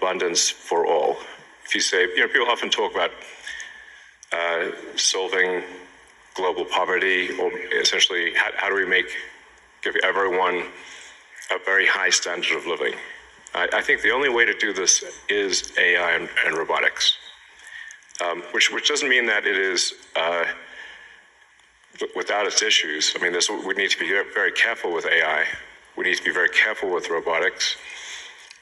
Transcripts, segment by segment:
abundance for all. If you say, people often talk about solving global poverty, or essentially how do we give everyone a very high standard of living. I think the only way to do this is AI and robotics, which doesn't mean that it is without its issues. I mean, we need to be very careful with AI. We need to be very careful with robotics.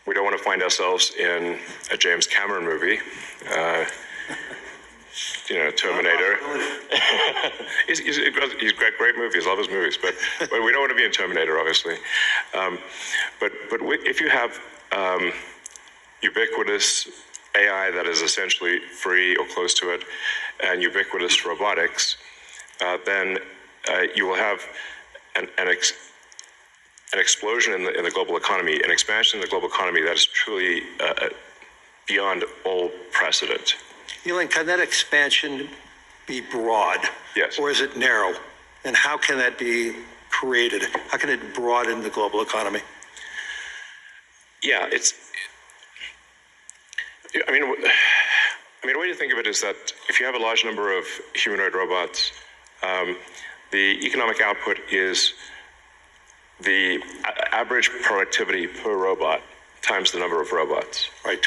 We don't want to find ourselves in a James Cameron movie, Terminator. He's great movies, love his movies, but we don't want to be in Terminator, obviously. But if you have ubiquitous AI that is essentially free or close to it, and ubiquitous robotics, then you will have an explosion in the global economy, an expansion in the global economy that is truly beyond all precedent. Elon, can that expansion be broad? Yes. Or is it narrow? And how can that be created? How can it broaden the global economy? Yeah, I mean, the way to think of it is that if you have a large number of humanoid robots, the economic output is the average productivity per robot times the number of robots. Right.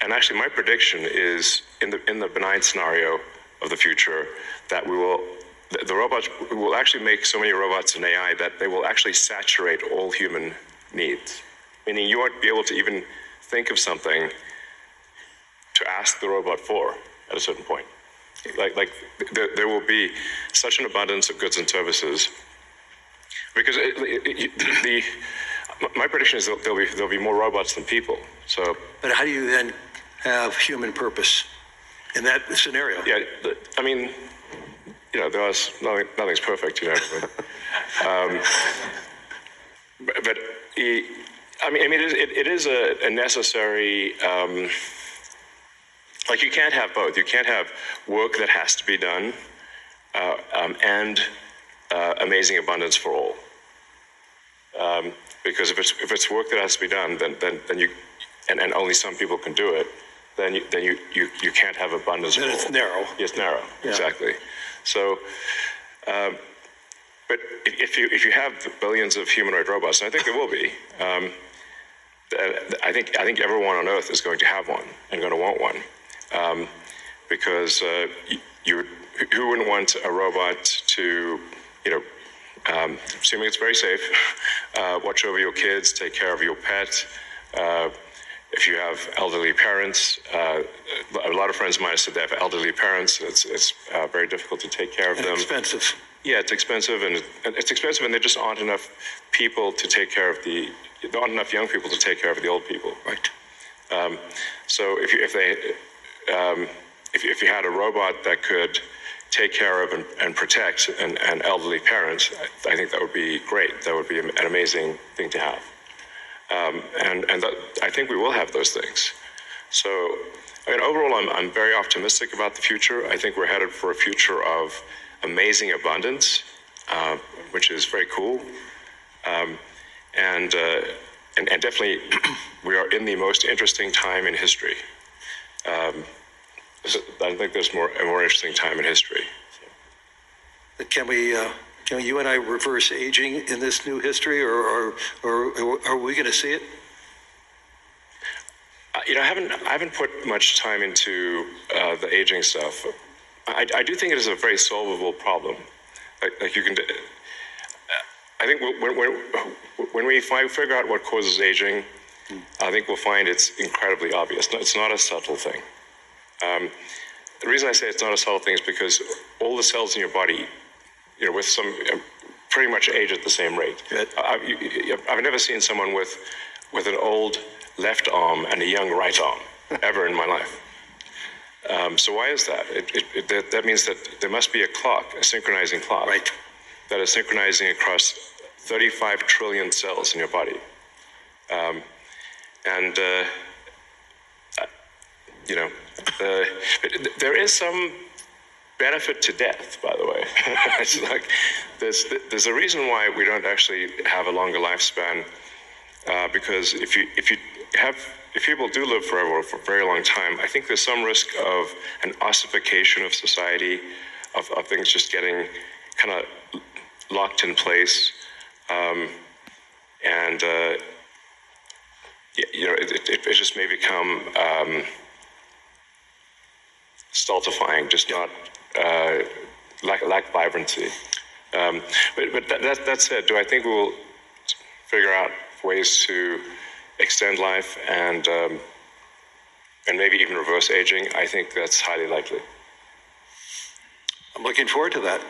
And actually, my prediction is in the benign scenario of the future that the robots will actually make so many robots in AI that they will actually saturate all human needs. Meaning you won't be able to even think of something to ask the robot for at a certain point. Like there will be such an abundance of goods and services because my prediction is that there'll be more robots than people. So, but how do you then have human purpose in that scenario? Yeah, I mean, nothing's perfect, but it is a necessary. Like you can't have both. You can't have work that has to be done and amazing abundance for all. Because if it's work that has to be done, then you and only some people can do it, then you can't have abundance. Then it's narrow. It's narrow, yeah. Exactly. So, but if you have billions of humanoid robots, and I think there will be, I think everyone on Earth is going to have one and going to want one, because who wouldn't want a robot to, assuming it's very safe, watch over your kids, take care of your pet. If you have elderly parents, a lot of friends of mine said they have elderly parents. It's very difficult to take care of them. Expensive. Yeah, it's expensive, and there just aren't enough people to take care of there aren't enough young people to take care of the old people. Right. So if you had a robot that could take care of and protect an elderly parents, I think that would be great. That would be an amazing thing to have. And I think we will have those things. So, overall, I'm very optimistic about the future. I think we're headed for a future of amazing abundance, which is very cool. And definitely, we are in the most interesting time in history. I think there's a more interesting time in history. Can you and I reverse aging in this new history, or are we going to see it? I haven't put much time into the aging stuff. I do think it is a very solvable problem. Like you can. I think when we figure out what causes aging, I think we'll find it's incredibly obvious. It's not a subtle thing. The reason I say it's not a subtle thing is because all the cells in your body, with some pretty much age at the same rate. I've never seen someone with an old left arm and a young right arm ever in my life. So why is that? That means that there must be a clock, a synchronizing clock, right, that is synchronizing across 35 trillion cells in your body. There is some benefit to death, by the way. It's like there's a reason why we don't actually have a longer lifespan because if people do live forever or for a very long time, I think there's some risk of an ossification of society, of things just getting kind of locked in place, and it just may become stultifying, just not lack vibrancy. But that said, do I think we'll figure out ways to extend life and maybe even reverse aging? I think that's highly likely. I'm looking forward to that.